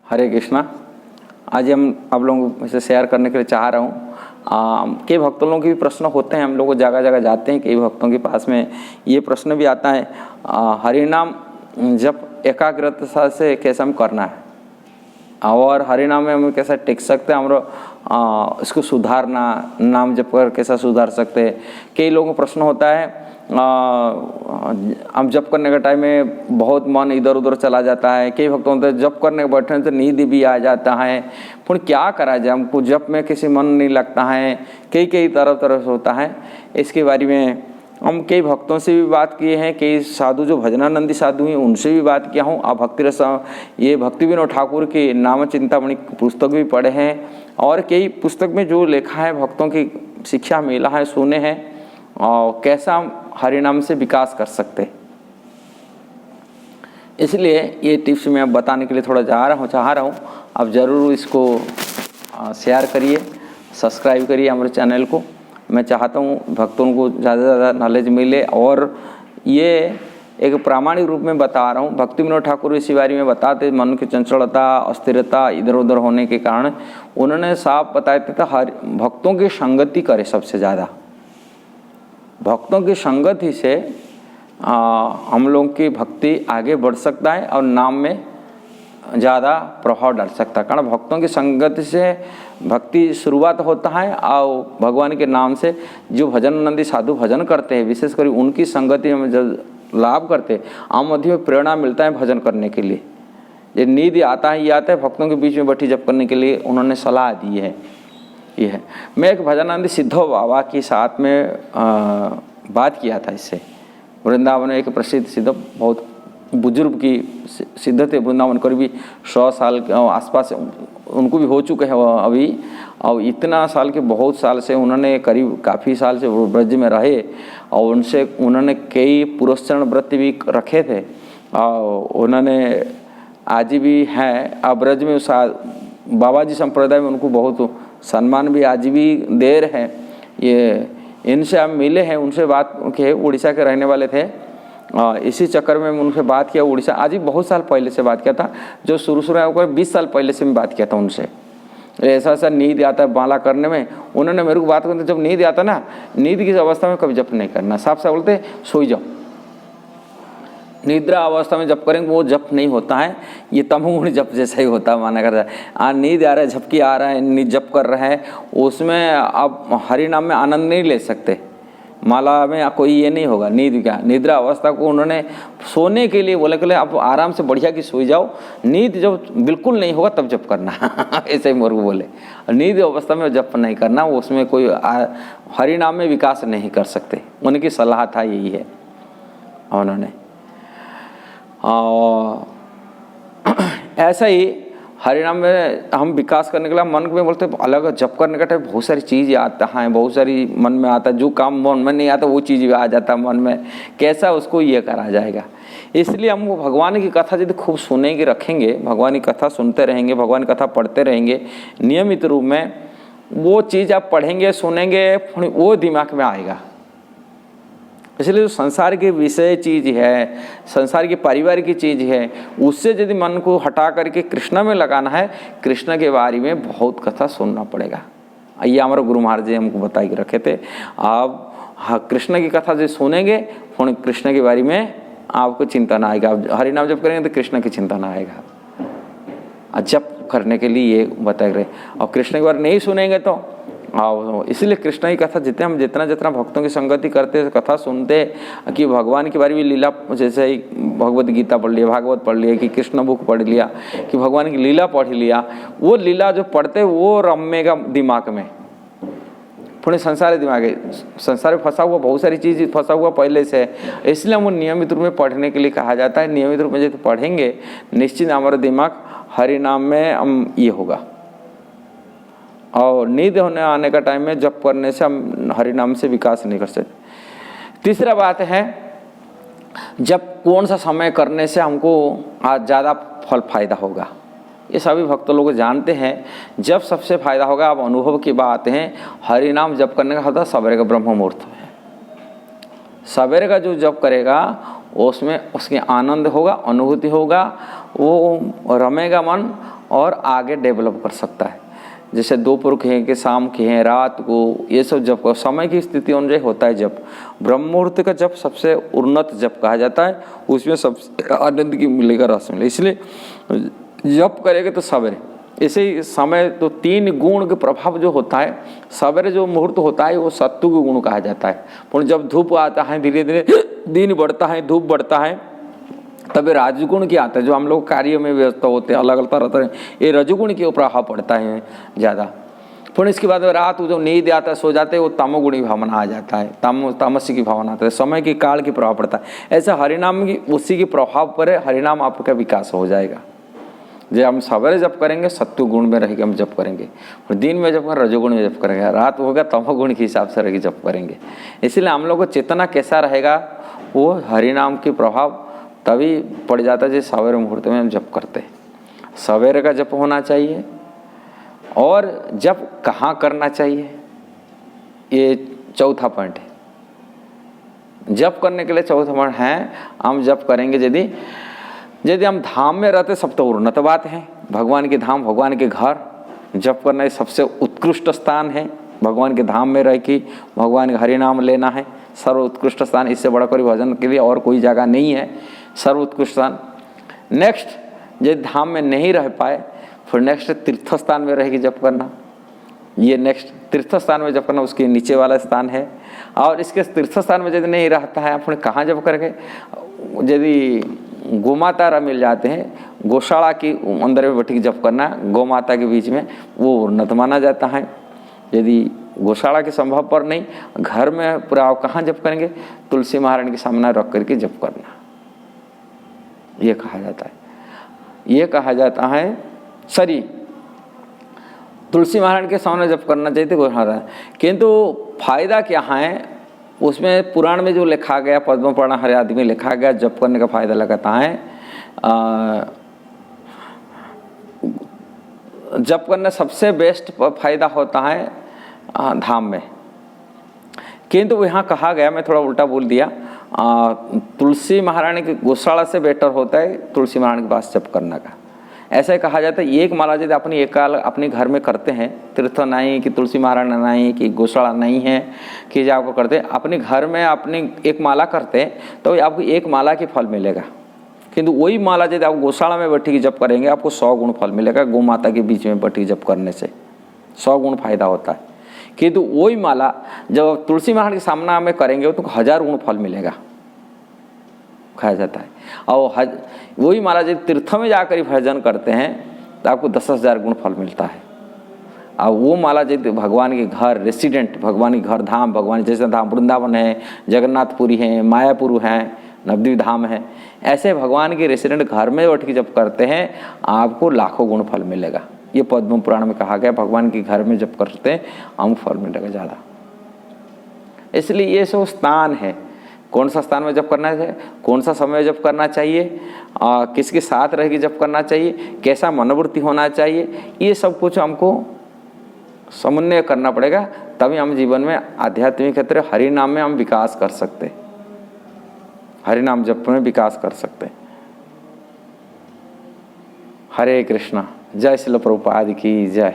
हरे कृष्णा। आज हम आप लोगों से शेयर करने के लिए चाह रहा हूँ। कई भक्तों लोगों के भी प्रश्न होते हैं, हम लोग जगह जगह जाते हैं, कई भक्तों के पास में ये प्रश्न भी आता है, हरि नाम जब एकाग्रता से कैसे हम करना है और हरि नाम में हम कैसा टिक सकते हैं, हम इसको सुधारना, नाम जप कर कैसा सुधार सकते हैं। कई लोगों को प्रश्न होता है हम जप करने के टाइम में बहुत मन इधर उधर चला जाता है। कई भक्त होते हैं जप करने के बैठने से नींद भी आ जाता है, फिर क्या करा जाए, हमको जप में किसी मन नहीं लगता है, कई तरह से होता है। इसके बारे में हम कई भक्तों से भी बात किए हैं, कई साधु जो भजनानंदी साधु हैं उनसे भी बात किया हूँ। आप भक्ति रस ये भक्ति विनोद ठाकुर की नाम चिंतामणि पुस्तक भी पढ़े हैं और कई पुस्तक में जो लिखा है भक्तों की शिक्षा मिला है, सुने हैं और कैसा हम हरिनाम से विकास कर सकते। इसलिए ये टिप्स मैं अब बताने के लिए थोड़ा चाह रहा हूँ। आप ज़रूर इसको शेयर करिए, सब्सक्राइब करिए हमारे चैनल को। मैं चाहता हूँ भक्तों को ज़्यादा से ज़्यादा नॉलेज मिले और ये एक प्रामाणिक रूप में बता रहा हूँ। भक्ति विनोद ठाकुर इसी बारे में बताते, मन की चंचलता, अस्थिरता इधर उधर होने के कारण उन्होंने साफ बताया था हर भक्तों की संगति करे। सबसे ज़्यादा भक्तों की संगति से हम लोग की भक्ति आगे बढ़ सकता है और नाम में ज़्यादा प्रभाव डाल सकता है। कारण भक्तों की संगति से भक्ति शुरुआत होता है और भगवान के नाम से जो भजनानंदी साधु भजन करते हैं, विशेषकर उनकी संगति में जब लाभ करते हैं, हम मध्य में प्रेरणा मिलता है भजन करने के लिए। ये नींद आता है, ये आता है भक्तों के बीच में बैठी जप करने के लिए उन्होंने सलाह दी है। ये है, मैं एक भजनानंदी सिद्धो बाबा के साथ में बात किया था। इससे वृंदावन में एक प्रसिद्ध सिद्ध बहुत बुजुर्ग की सिद्ध थे, वृंदावन करीब 100 साल के आसपास उनको भी हो चुके हैं अभी, और इतना साल के बहुत साल से उन्होंने करीब काफ़ी साल से वो ब्रज में रहे और उनसे उन्होंने कई पुरस्चरण व्रत भी रखे थे और उन्होंने आज भी हैं। अब ब्रज में बाबा जी संप्रदाय में उनको बहुत सम्मान भी आज भी दे रहे हैं। ये इनसे हम मिले हैं, उनसे बात के उड़ीसा के रहने वाले थे, इसी चक्कर में उनसे बात किया। उड़ीसा आज ही बहुत साल पहले से बात किया था, जो शुरू में 20 साल पहले से मैं बात किया था उनसे। ऐसा नींद आता है माला करने में, उन्होंने मेरे को बात करते जब नींद आता ना, नींद की अवस्था में कभी जप नहीं करना, साफ साफ बोलते सोई जाओ। निद्रा अवस्था में जप करेंगे वो जप नहीं होता है, ये तमोगुण जप जैसा ही होता है माना करता है। नींद आ रहा है, झपकी आ रहा है, नींद जप कर रहा है, उसमें आप हरि नाम में आनंद नहीं ले सकते। माला में कोई ये नहीं होगा। नींद क्या, निद्रा अवस्था को उन्होंने सोने के लिए बोले आप आराम से बढ़िया की सोई जाओ, नींद जब बिल्कुल नहीं होगा तब जप करना ऐसे ही मोर को बोले। नींद अवस्था में जप नहीं करना, उसमें कोई हरि नाम में विकास नहीं कर सकते। उनकी सलाह था यही है उन्होंने। ऐसा ही हरिनाम में हम विकास करने के लिए मन में बोलते अलग जप करने का टाइम बहुत सारी चीज़ आता है, बहुत सारी मन में आता है, जो काम मन में नहीं आता वो चीज़ आ जाता है मन में, कैसा उसको ये करा जाएगा। इसलिए हम भगवान की कथा यदि खूब सुनेंगे रखेंगे, भगवान की कथा सुनते रहेंगे, भगवान की कथा पढ़ते रहेंगे नियमित रूप में, वो चीज़ आप पढ़ेंगे सुनेंगे वो दिमाग में आएगा। इसलिए जो संसार की विषय चीज़ है, संसार की पारिवारिक की चीज़ है, उससे यदि मन को हटा करके कृष्ण में लगाना है, कृष्ण के बारे में बहुत कथा सुनना पड़ेगा। ये हमारे गुरु महाराज जी हमको बता के रखे थे। आप कृष्ण की कथा जो सुनेंगे फिर कृष्ण के बारे में आपको चिंता ना आएगा। आप हरि नाम जप करेंगे तो कृष्ण की चिंता ना आएगा। जप करने के लिए ये बता रहे, और कृष्ण के बारे नहीं सुनेंगे तो इसलिए कृष्ण की कथा जितना भक्तों की संगति करते, कथा सुनते कि भगवान के बारे में लीला, जैसे ही भगवत गीता पढ़ लिया, भागवत पढ़ लिया, कि कृष्ण बुक पढ़ लिया, कि भगवान की लीला पढ़ लिया, वो लीला जो पढ़ते वो रमेगा दिमाग में। थोड़े संसार दिमाग है, संसार में फंसा हुआ बहुत सारी चीज़ फंसा हुआ पहले से, इसलिए हम नियमित रूप में पढ़ने के लिए कहा जाता है। नियमित रूप में जब पढ़ेंगे निश्चित हमारा दिमाग हरि नाम में हम ये होगा। और नींद होने आने का टाइम में जप करने से हम हरि नाम से विकास नहीं कर सकते। तीसरा बात है, जब कौन सा समय करने से हमको आज ज़्यादा फल फायदा होगा, ये सभी भक्त लोग जानते हैं। जब सबसे फायदा होगा, अब अनुभव की बात है, हरि नाम जप करने का होता है सवेरे का ब्रह्म मुहूर्त है। सवेरे का जो जप करेगा उसमें उसके आनंद होगा, अनुभूति होगा, वो रमेगा मन और आगे डेवलप कर सकता है। जैसे दोपहर के हैं कि शाम के हैं, रात को, ये सब जप समय की स्थिति अनुযায়ী होता है जप। ब्रह्म मुहूर्त का जप सबसे उन्नत जप कहा जाता है, उसमें सबसे आनंद की मिलेगा, रस मिलेगा। इसलिए जप करेंगे तो सवेरे, ऐसे ही समय तो 3 गुण के प्रभाव जो होता है, सवेरे जो मुहूर्त होता है वो सत्व के गुण कहा जाता है। पर जब धूप आता है, धीरे धीरे दिन बढ़ता है, धूप बढ़ता है, तब राजगुण की आता है। जो हम लोग कार्य में व्यस्त होते हैं, अलग अलग तरह ये रजगुण के प्रभाव पड़ता है ज़्यादा। फिर इसके बाद रात को जो नींद आता है, सो जाते हैं, वो तमोगुणी भावना आ जाता है, तामसी की भावना आता है, समय की काल की प्रभाव पड़ता है। ऐसा हरिनाम की उसी के प्रभाव पर हरिनाम आपका विकास हो जाएगा। जब हम सवेरे जप करेंगे सत्व गुण में रहेंगे, हम जप करेंगे, और दिन में जप करेंगे रजोगुण में जप करेंगे, रात होगा तमोगुण के हिसाब से रहेगी जप करेंगे। इसलिए हम लोग को चेतना कैसा रहेगा, वो हरिनाम के प्रभाव तभी पड़ जाता है जैसे सवेरे मुहूर्त में हम जप करते हैं। सवेरे का जप होना चाहिए। और जप कहाँ करना चाहिए, ये चौथा पॉइंट है। जप करने के लिए चौथा पॉइंट है, हम जप करेंगे यदि हम धाम में रहते सब तो उन्नत बात है। भगवान के धाम, भगवान के घर, जप करना सबसे उत्कृष्ट स्थान है। भगवान के धाम में रह के भगवान का हरिनाम लेना है सर्वोत्कृष्ट स्थान। इससे बड़ा कोई भजन के लिए और कोई जगह नहीं है, सर्वोत्कृष्ट स्थान। नेक्स्ट, यदि धाम में नहीं रह पाए, फिर नेक्स्ट तीर्थ स्थान में रहेगी जप करना। ये नेक्स्ट तीर्थ स्थान में जप करना, उसके नीचे वाला स्थान है। और इसके तीर्थ स्थान में यदि नहीं रहता है, अपने कहाँ जप करेंगे। यदि गोमाता मिल जाते हैं, गौशाला की अंदर में बैठी जप करना, गौमाता के बीच में, वो उन्नत माना जाता है। यदि गौशाला के संभव पर नहीं, घर में पूरा आप कहाँ जप करेंगे, तुलसी महारानी के सामने रख करके जप करना, ये कहा जाता है। ये कहा जाता है सरी तुलसी महारानी के सामने जप करना चाहिए गौशाला। किंतु फायदा क्या है उसमें, पुराण में जो लिखा गया, पद्म पुराण हर आदि में लिखा गया, जप करने का फायदा लगाता है। जप करने सबसे बेस्ट फायदा होता है धाम में। किंतु यहाँ कहा गया, मैं थोड़ा उल्टा बोल दिया, तुलसी महारानी की गौशाला से बेटर होता है तुलसी महारानी के पास जप करने का। ऐसा ही कहा जाता है, एक माला यदि अपनी एक काल अपने घर में करते हैं, तीर्थ नहीं कि तुलसी महारानी नहीं कि गौशाला नहीं है कि जो आपको करते हैं, अपने घर में अपनी एक माला करते हैं तो आपको एक माला की फल मिलेगा। किंतु वही माला यदि आप गौशाला में बैठी जप करेंगे, आपको 100 गुण फल मिलेगा। गौ माता के बीच में बैठी जप करने से 100 गुण फायदा होता है। किंतु वही माला जब तुलसी महारानी के सामने में करेंगे तो 1000 गुण फल मिलेगा, खाया जाता है। और वही माला यदि तीर्थ में जाकर भजन करते हैं तो आपको 10,000 गुण फल मिलता है। और वो माला यदि भगवान के घर रेसिडेंट, भगवान के घर धाम, भगवान जैसे धाम वृंदावन है, जगन्नाथपुरी है, मायापुर है, नवद्वीप धाम है, ऐसे भगवान के रेसिडेंट घर में बैठ के जब करते हैं आपको लाखों गुण फल मिलेगा। ये पद्म पुराण में कहा गया, भगवान के घर में जब करते हैं हमको फल मिलेगा ज़्यादा। इसलिए ये सब स्थान है, कौन सा स्थान में जप करना चाहिए, कौन सा समय जप करना चाहिए, किसके साथ रह के जप करना चाहिए, कैसा मनोवृत्ति होना चाहिए, ये सब कुछ हमको समन्वय करना पड़ेगा। तभी हम जीवन में आध्यात्मिक क्षेत्र हरि नाम में हम विकास कर सकते, हरि नाम जप में विकास कर सकते। हरे कृष्णा। जय श्रील प्रभुपाद की जय।